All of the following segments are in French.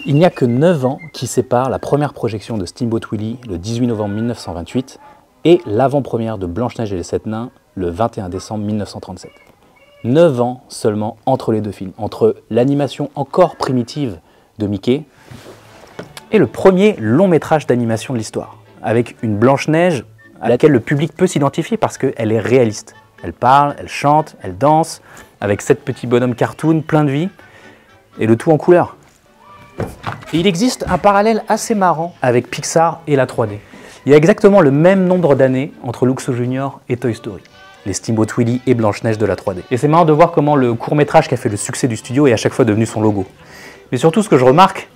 Il n'y a que 9 ans qui séparent la première projection de Steamboat Willie le 18 novembre 1928 et l'avant-première de Blanche-Neige et les 7 Nains le 21 décembre 1937. 9 ans seulement entre les deux films, entre l'animation encore primitive de Mickey et le premier long métrage d'animation de l'histoire, avec une Blanche-Neige à laquelle le public peut s'identifier parce qu'elle est réaliste. Elle parle, elle chante, elle danse, avec 7 petits bonhommes cartoon plein de vie, et le tout en couleur. Et il existe un parallèle assez marrant avec Pixar et la 3D. Il y a exactement le même nombre d'années entre Luxo Junior et Toy Story, les Steamboat Willie et Blanche-Neige de la 3D. Et c'est marrant de voir comment le court-métrage qui a fait le succès du studio est à chaque fois devenu son logo. Mais surtout, ce que je remarque,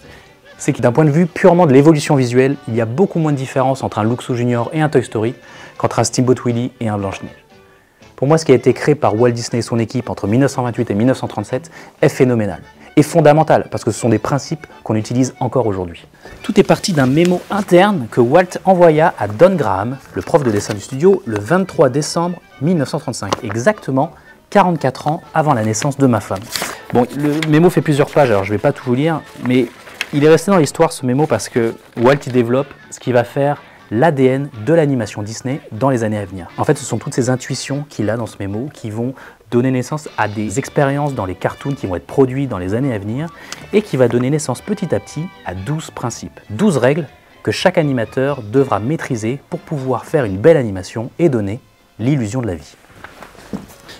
c'est que d'un point de vue purement de l'évolution visuelle, il y a beaucoup moins de différence entre un Luxo Junior et un Toy Story qu'entre un Steamboat Willie et un Blanche-Neige. Pour moi, ce qui a été créé par Walt Disney et son équipe entre 1928 et 1937 est phénoménal et fondamental, parce que ce sont des principes qu'on utilise encore aujourd'hui. Tout est parti d'un mémo interne que Walt envoya à Don Graham, le prof de dessin du studio, le 23 décembre 1935, exactement 44 ans avant la naissance de ma femme. Bon, le mémo fait plusieurs pages, alors je ne vais pas tout vous lire, mais il est resté dans l'histoire ce mémo parce que Walt y développe ce qui va faire l'ADN de l'animation Disney dans les années à venir. En fait, ce sont toutes ces intuitions qu'il a dans ce mémo qui vont donner naissance à des expériences dans les cartoons qui vont être produits dans les années à venir et qui va donner naissance petit à petit à 12 principes, 12 règles que chaque animateur devra maîtriser pour pouvoir faire une belle animation et donner l'illusion de la vie.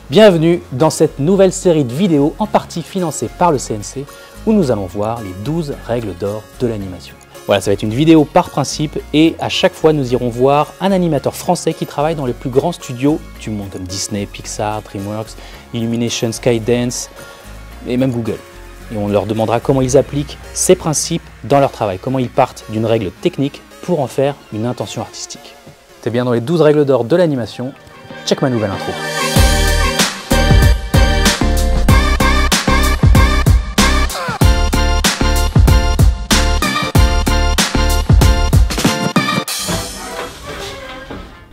Bienvenue dans cette nouvelle série de vidéos en partie financée par le CNC où nous allons voir les 12 règles d'or de l'animation. Voilà, ça va être une vidéo par principe et à chaque fois nous irons voir un animateur français qui travaille dans les plus grands studios du monde comme Disney, Pixar, DreamWorks, Illumination, Skydance et même Google. Et on leur demandera comment ils appliquent ces principes dans leur travail, comment ils partent d'une règle technique pour en faire une intention artistique. T'es bien dans les 12 règles d'or de l'animation, check ma nouvelle intro.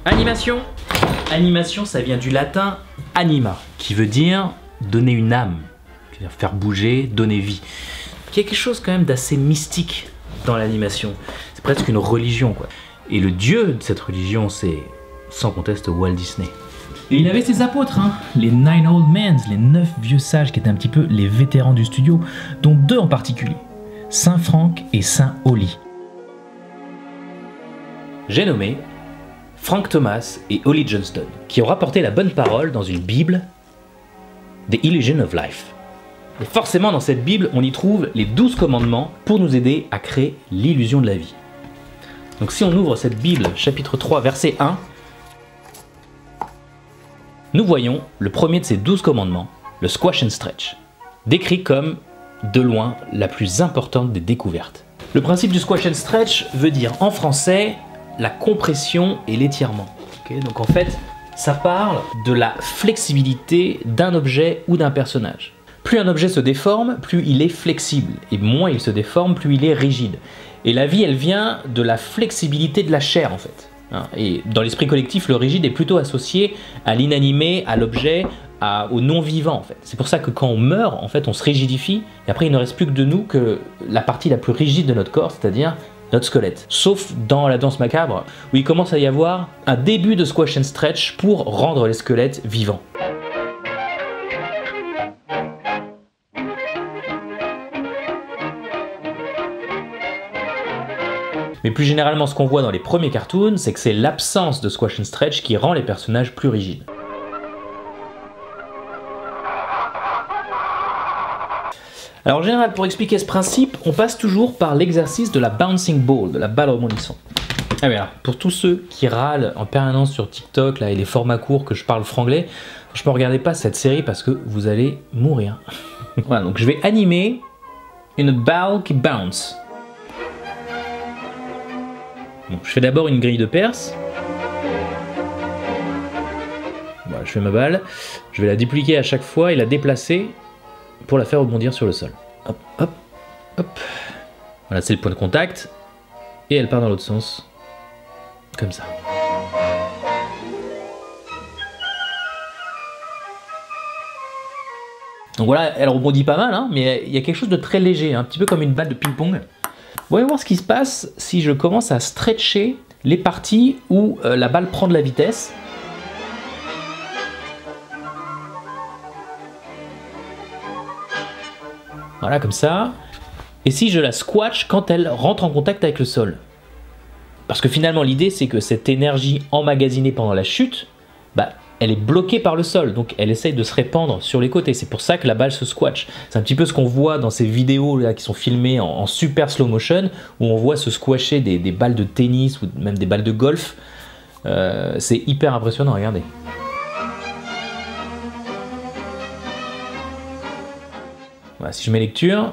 Animation. Animation, ça vient du latin anima, qui veut dire donner une âme, qui veut dire faire bouger, donner vie. Il y a quelque chose quand même d'assez mystique dans l'animation. C'est presque une religion, quoi. Et le dieu de cette religion, c'est sans conteste Walt Disney. Et il avait ses apôtres, hein, les Nine Old Men, les 9 vieux sages qui étaient un petit peu les vétérans du studio, dont 2 en particulier, Saint Frank et Saint Holly. J'ai nommé Frank Thomas et Holly Johnston, qui ont rapporté la bonne parole dans une Bible, The Illusion of Life. Et forcément, dans cette Bible, on y trouve les 12 commandements pour nous aider à créer l'illusion de la vie. Donc si on ouvre cette Bible, chapitre 3, verset 1, nous voyons le premier de ces 12 commandements, le squash and stretch, décrit comme, de loin, la plus importante des découvertes. Le principe du squash and stretch veut dire, en français, la compression et l'étirement. Okay, donc en fait, ça parle de la flexibilité d'un objet ou d'un personnage. Plus un objet se déforme, plus il est flexible. Et moins il se déforme, plus il est rigide. Et la vie, elle vient de la flexibilité de la chair, en fait. Et dans l'esprit collectif, le rigide est plutôt associé à l'inanimé, à l'objet, au non-vivant, en fait. C'est pour ça que quand on meurt, en fait, on se rigidifie. Et après, il ne reste plus que de nous que la partie la plus rigide de notre corps, c'est-à-dire notre squelette. Sauf dans la danse macabre, où il commence à y avoir un début de squash and stretch pour rendre les squelettes vivants. Mais plus généralement, ce qu'on voit dans les premiers cartoons, c'est que c'est l'absence de squash and stretch qui rend les personnages plus rigides. Alors en général, pour expliquer ce principe, on passe toujours par l'exercice de la bouncing ball, de la balle rebondissante. Ah mais alors, pour tous ceux qui râlent en permanence sur TikTok là, et les formats courts que je parle franglais, franchement regardez pas cette série parce que vous allez mourir. Voilà, donc je vais animer une balle qui bounce. Bon, je fais d'abord une grille de perce. Voilà, je fais ma balle. Je vais la dupliquer à chaque fois et la déplacer pour la faire rebondir sur le sol. Hop, hop, hop. Voilà, c'est le point de contact. Et elle part dans l'autre sens. Comme ça. Donc voilà, elle rebondit pas mal, hein, mais il y a quelque chose de très léger, un petit peu comme une balle de ping-pong. Voyons voir ce qui se passe si je commence à stretcher les parties où la balle prend de la vitesse. Voilà, comme ça. Et si je la squash quand elle rentre en contact avec le sol. Parce que finalement, l'idée, c'est que cette énergie emmagasinée pendant la chute, bah, elle est bloquée par le sol. Donc, elle essaye de se répandre sur les côtés. C'est pour ça que la balle se squash. C'est un petit peu ce qu'on voit dans ces vidéos là, qui sont filmées en super slow motion, où on voit se squasher des balles de tennis ou même des balles de golf. C'est hyper impressionnant, regardez. Voilà, si je mets lecture.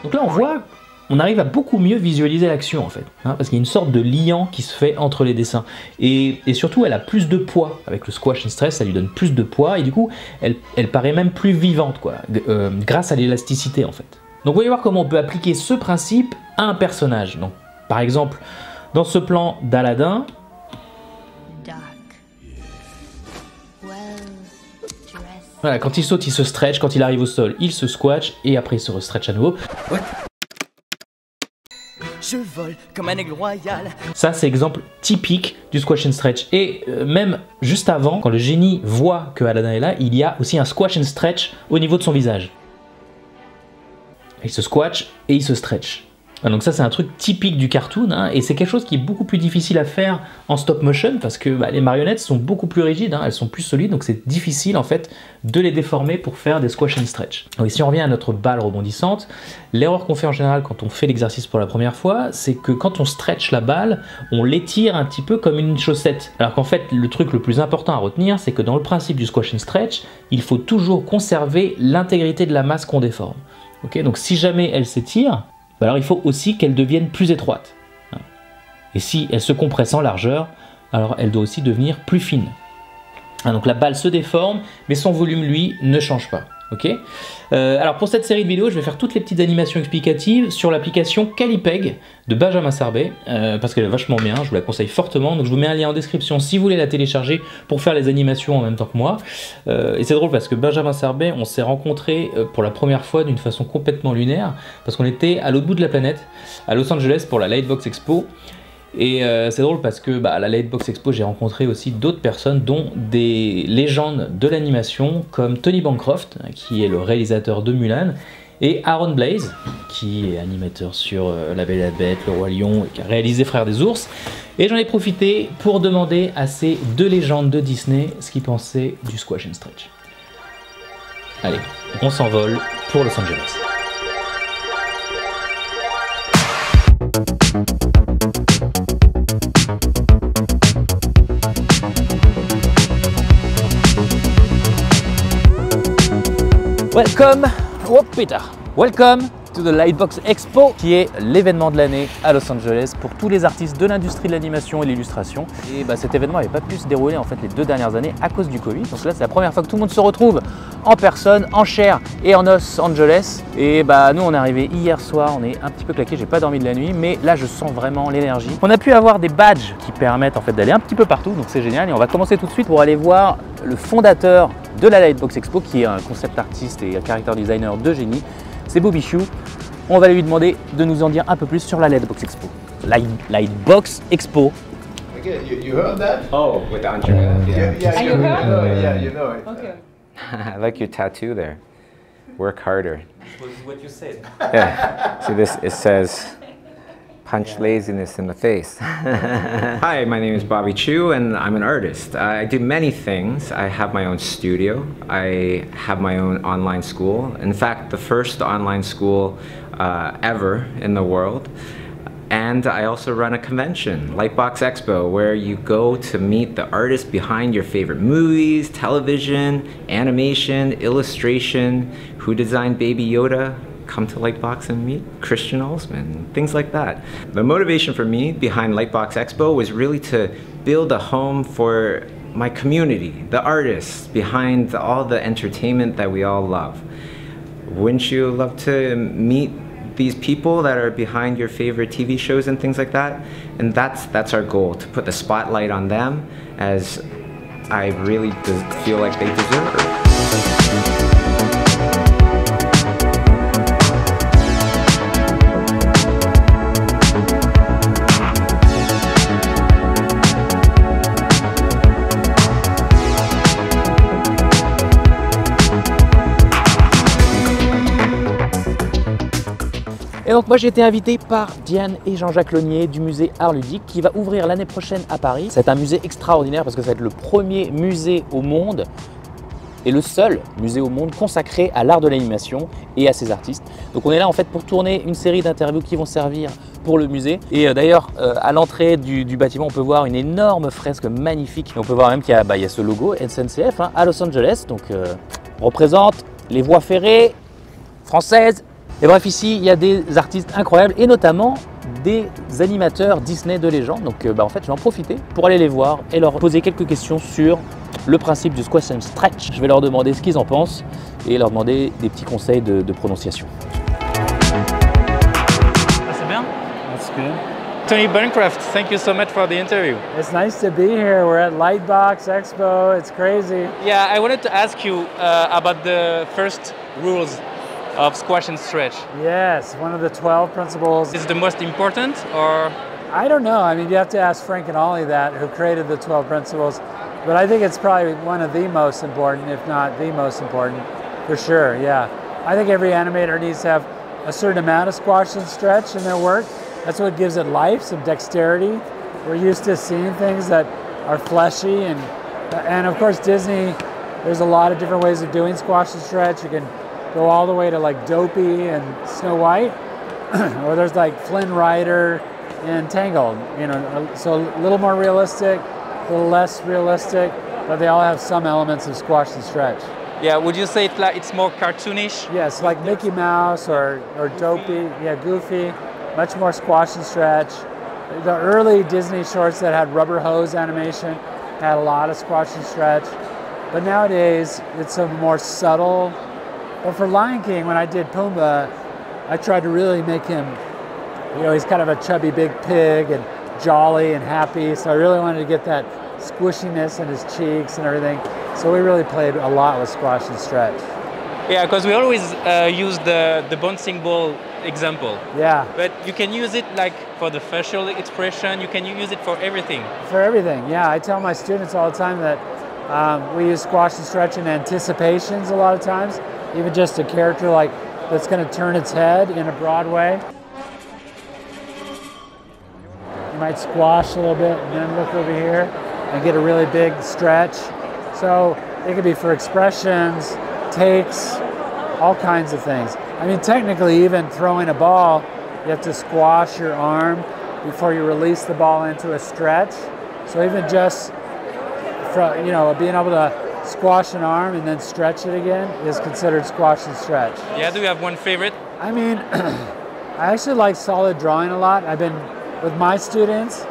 Donc là, on voit, on arrive à beaucoup mieux visualiser l'action en fait, hein, parce qu'il y a une sorte de liant qui se fait entre les dessins. Et surtout, elle a plus de poids. Avec le squash and stretch, ça lui donne plus de poids et du coup, elle paraît même plus vivante, quoi, grâce à l'élasticité en fait. Donc, vous voyez voir comment on peut appliquer ce principe à un personnage. Donc, par exemple, dans ce plan d'Aladin, voilà, quand il saute, il se stretch, quand il arrive au sol, il se squash, et après il se restretch à nouveau. Ouais. Je vole comme un aigle royal. Ça, c'est exemple typique du squash and stretch. Et même juste avant, quand le génie voit que Aladin est là, il y a aussi un squash and stretch au niveau de son visage. Il se squash et il se stretch. Donc ça, c'est un truc typique du cartoon, hein, et c'est quelque chose qui est beaucoup plus difficile à faire en stop motion parce que les marionnettes sont beaucoup plus rigides, hein, elles sont plus solides, donc c'est difficile en fait de les déformer pour faire des squash and stretch. Donc, si on revient à notre balle rebondissante, l'erreur qu'on fait en général quand on fait l'exercice pour la première fois, c'est que quand on stretch la balle, on l'étire un petit peu comme une chaussette. Alors qu'en fait, le truc le plus important à retenir, c'est que dans le principe du squash and stretch, il faut toujours conserver l'intégrité de la masse qu'on déforme. Okay, donc si jamais elle s'étire, alors il faut aussi qu'elle devienne plus étroite. Et si elle se compresse en largeur, alors elle doit aussi devenir plus fine. Donc la balle se déforme, mais son volume, lui, ne change pas. Okay, alors pour cette série de vidéos, je vais faire toutes les petites animations explicatives sur l'application Calipeg de Benjamin Sarbet, parce qu'elle est vachement bien, je vous la conseille fortement. Donc je vous mets un lien en description si vous voulez la télécharger pour faire les animations en même temps que moi. Et c'est drôle parce que Benjamin Sarbet, on s'est rencontrés pour la première fois d'une façon complètement lunaire, parce qu'on était à l'autre bout de la planète, à Los Angeles pour la Lightbox Expo. Et c'est drôle parce que à la Lightbox Expo, j'ai rencontré aussi d'autres personnes, dont des légendes de l'animation comme Tony Bancroft, qui est le réalisateur de Mulan, et Aaron Blaise, qui est animateur sur La Belle et la Bête, Le Roi Lion, et qui a réalisé Frères des Ours. Et j'en ai profité pour demander à ces deux légendes de Disney ce qu'ils pensaient du squash and stretch. Allez, on s'envole pour Los Angeles. Welcome to the Lightbox Expo, qui est l'événement de l'année à Los Angeles pour tous les artistes de l'industrie de l'animation et de l'illustration. Et cet événement n'avait pas pu se dérouler en fait les 2 dernières années à cause du Covid. Donc là, c'est la première fois que tout le monde se retrouve en personne, en chair et en Los Angeles. Et nous, on est arrivé hier soir, on est un petit peu claqué, j'ai pas dormi de la nuit, mais là, je sens vraiment l'énergie. On a pu avoir des badges qui permettent en fait d'aller un petit peu partout, donc c'est génial. Et on va commencer tout de suite pour aller voir le fondateur de la Lightbox Expo, qui est un concept artiste et un character designer de génie. C'est Bobby Chiu. On va lui demander de nous en dire un peu plus sur la Lightbox Expo. Lightbox Expo. You heard that? Oh, with Andre. Yeah, you heard? You know it. Okay. I like your tattoo there. Work harder. What what you said. Yeah. See this? It says, punch laziness in the face. Hi, my name is Bobby Chiu and I'm an artist. I do many things. I have my own studio. I have my own online school. In fact, the first online school ever in the world. And I also run a convention, Lightbox Expo, where you go to meet the artists behind your favorite movies, television, animation, illustration, who designed Baby Yoda. Come to Lightbox and meet Christian Olsman, things like that. The motivation for me behind Lightbox Expo was really to build a home for my community, the artists behind all the entertainment that we all love. Wouldn't you love to meet these people that are behind your favorite TV shows and things like that? And that's our goal, to put the spotlight on them as I really feel like they deserve. Et donc moi j'ai été invité par Diane et Jean-Jacques Launier du musée Art Ludique qui va ouvrir l'année prochaine à Paris. C'est un musée extraordinaire parce que ça va être le premier musée au monde et le seul musée au monde consacré à l'art de l'animation et à ses artistes. Donc on est là en fait pour tourner une série d'interviews qui vont servir pour le musée. Et d'ailleurs à l'entrée du bâtiment on peut voir une énorme fresque magnifique. Et on peut voir même qu'il y a ce logo SNCF à Los Angeles. Donc on représente les voies ferrées françaises. Et bref, ici, il y a des artistes incroyables et notamment des animateurs Disney de légende. Donc en fait, je vais en profiter pour aller les voir et leur poser quelques questions sur le principe du squash and stretch. Je vais leur demander ce qu'ils en pensent et leur demander des petits conseils de prononciation. C'est bien. That's good. Tony Bancroft, thank you so much for the interview. It's nice to be here. We're at Lightbox Expo. It's crazy. Yeah, I wanted to ask you about the first rules of squash and stretch. Yes, one of the 12 principles. Is the most important or? I don't know. I mean, you have to ask Frank and Ollie that, who created the 12 principles. But I think it's probably one of the most important, if not the most important, for sure, yeah. I think every animator needs to have a certain amount of squash and stretch in their work. That's what gives it life, some dexterity. We're used to seeing things that are fleshy and of course Disney, there's a lot of different ways of doing squash and stretch. You can go all the way to like Dopey and Snow White, or there's like Flynn Rider and Tangled, you know, so a little more realistic, a little less realistic, but they all have some elements of squash and stretch. Yeah, would you say it's more cartoonish? Yes, like Mickey Mouse or Dopey, yeah, Goofy, much more squash and stretch. The early Disney shorts that had rubber hose animation had a lot of squash and stretch, but nowadays it's a more subtle. But for Lion King, when I did Pumbaa, I tried to really make him, you know, he's kind of a chubby big pig and jolly and happy. So I really wanted to get that squishiness in his cheeks and everything. So we really played a lot with squash and stretch. Yeah, because we always use the bouncing ball example. Yeah. But you can use it like for the facial expression, you can use it for everything. For everything, yeah. I tell my students all the time that we use squash and stretch in anticipations a lot of times. Even just a character like that's going to turn its head in a broad way. You might squash a little bit and then look over here and get a really big stretch. So it could be for expressions, takes, all kinds of things. I mean, technically, even throwing a ball, you have to squash your arm before you release the ball into a stretch. So even just, you know, being able to squash an arm and then stretch it again is considered squash and stretch. Yeah, do you have one favorite? I mean, I actually like solid drawing a lot. I've been, with my students,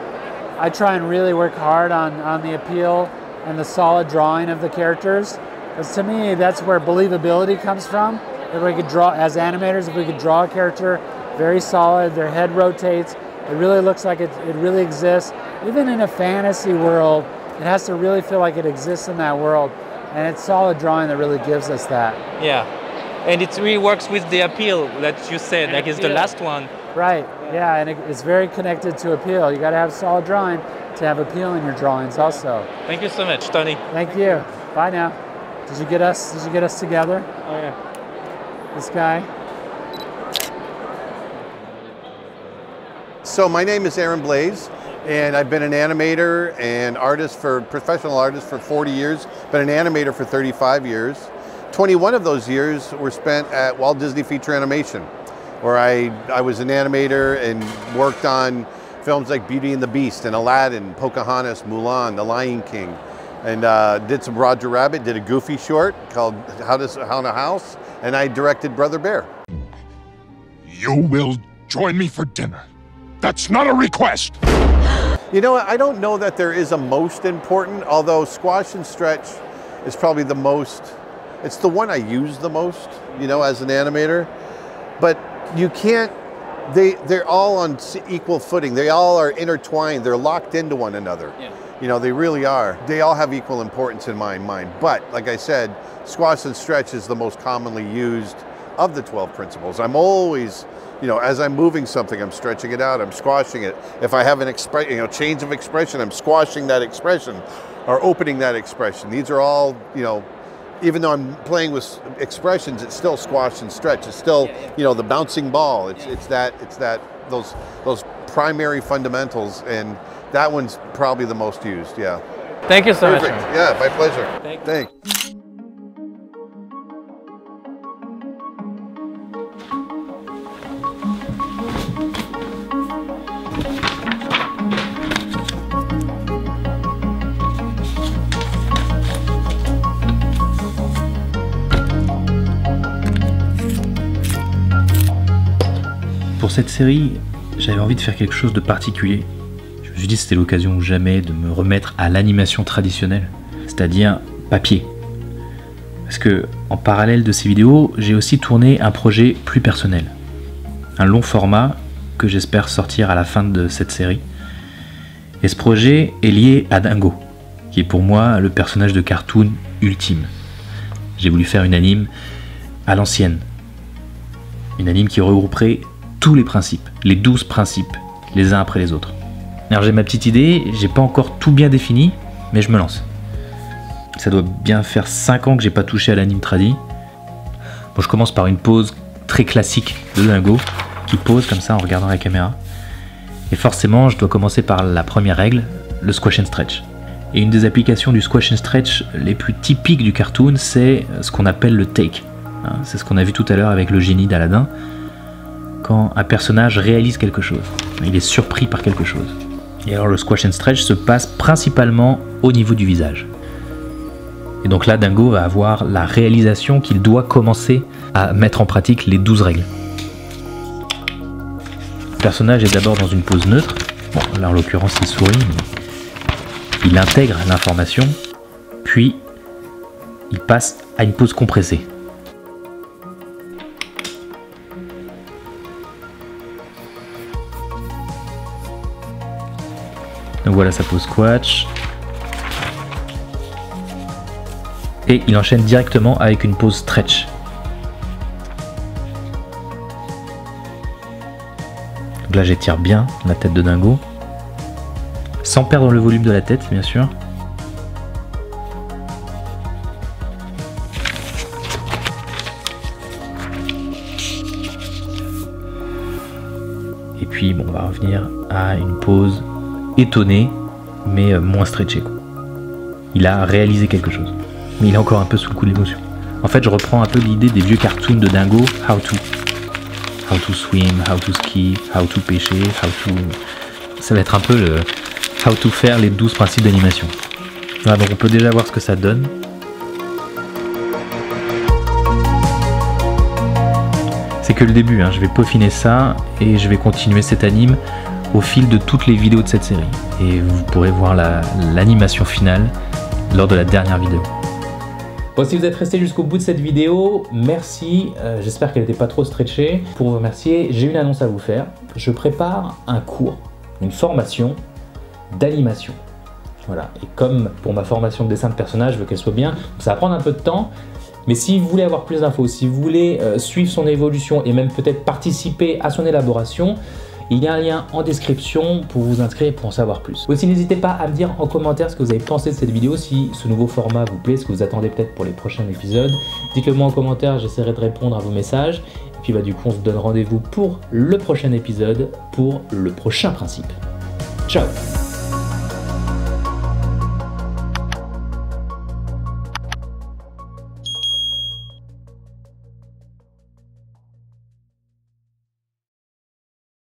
I try and really work hard on the appeal and the solid drawing of the characters. Because to me, that's where believability comes from. If we could draw, as animators, if we could draw a character very solid, their head rotates, it really looks like it really exists. Even in a fantasy world, it has to really feel like it exists in that world. And it's solid drawing that really gives us that. Yeah, and it really works with the appeal that you said, like it's the last one. Right, yeah, and it's very connected to appeal. You got to have solid drawing to have appeal in your drawings also. Thank you so much, Tony. Thank you. Bye now. Did you get us together? Oh yeah. This guy. So my name is Aaron Blaze, and I've been an animator and professional artist for 40 years, been an animator for 35 years. 21 of those years were spent at Walt Disney Feature Animation, where I was an animator and worked on films like Beauty and the Beast and Aladdin, Pocahontas, Mulan, The Lion King, and did some Roger Rabbit, did a Goofy short called How to House, and I directed Brother Bear. You will join me for dinner. That's not a request. You know, I don't know that there is a most important, although squash and stretch is probably the most, it's the one I use the most, you know, as an animator. But you can't, they're all on equal footing. They all are intertwined. They're locked into one another. Yeah. You know, they really are. They all have equal importance in my mind. But like I said, squash and stretch is the most commonly used of the 12 principles. I'm always, you know, as I'm moving something, I'm stretching it out, I'm squashing it. If I have an change of expression, I'm squashing that expression or opening that expression. These are all, you know, even though I'm playing with expressions, it's still squash and stretch. It's still, you know, the bouncing ball. It's those primary fundamentals, and that one's probably the most used. Yeah. Thank you so much. Yeah, my pleasure. Thanks. Pour cette série, j'avais envie de faire quelque chose de particulier. Je me suis dit que c'était l'occasion ou jamais de me remettre à l'animation traditionnelle, c'est-à-dire papier. Parce que, en parallèle de ces vidéos, j'ai aussi tourné un projet plus personnel. Un long format que j'espère sortir à la fin de cette série. Et ce projet est lié à Dingo, qui est pour moi le personnage de cartoon ultime. J'ai voulu faire une anime à l'ancienne. Une anime qui regrouperait tous les principes, les 12 principes, les uns après les autres. Alors j'ai ma petite idée, j'ai pas encore tout bien défini, mais je me lance. Ça doit bien faire 5 ans que j'ai pas touché à l'anime tradi. Bon, je commence par une pose très classique de Dingo, qui pose comme ça en regardant la caméra. Et forcément, je dois commencer par la première règle, le squash and stretch. Et une des applications du squash and stretch les plus typiques du cartoon, c'est ce qu'on appelle le take. C'est ce qu'on a vu tout à l'heure avec le génie d'Aladin. Quand un personnage réalise quelque chose, il est surpris par quelque chose. Et alors le squash and stretch se passe principalement au niveau du visage. Et donc là, Dingo va avoir la réalisation qu'il doit commencer à mettre en pratique les 12 règles. Le personnage est d'abord dans une pose neutre. Bon, là en l'occurrence il sourit, mais il intègre l'information, puis il passe à une pose compressée. Donc voilà sa pose squash. Et il enchaîne directement avec une pose stretch. Donc là j'étire bien la tête de Dingo. Sans perdre le volume de la tête bien sûr. Et puis bon, on va revenir à une pose étonné, mais moins stretché. Il a réalisé quelque chose, mais il est encore un peu sous le coup de l'émotion. En fait, je reprends un peu l'idée des vieux cartoons de Dingo, how to swim, how to ski, how to pêcher, ça va être un peu le how to faire les 12 principes d'animation. Voilà, donc on peut déjà voir ce que ça donne. C'est que le début, hein. Je vais peaufiner ça et je vais continuer cette anime au fil de toutes les vidéos de cette série. Et vous pourrez voir l'animation finale lors de la dernière vidéo. Bon, si vous êtes resté jusqu'au bout de cette vidéo, merci. J'espère qu'elle n'était pas trop stretchée. Pour vous remercier, j'ai une annonce à vous faire. Je prépare un cours, une formation d'animation. Voilà. Et comme pour ma formation de dessin de personnage, je veux qu'elle soit bien, ça va prendre un peu de temps. Mais si vous voulez avoir plus d'infos, si vous voulez suivre son évolution et même peut-être participer à son élaboration, il y a un lien en description pour vous inscrire et pour en savoir plus. Aussi, n'hésitez pas à me dire en commentaire ce que vous avez pensé de cette vidéo, si ce nouveau format vous plaît, ce que vous attendez peut-être pour les prochains épisodes. Dites-le moi en commentaire, j'essaierai de répondre à vos messages. Et puis du coup, on se donne rendez-vous pour le prochain épisode, pour le prochain principe. Ciao!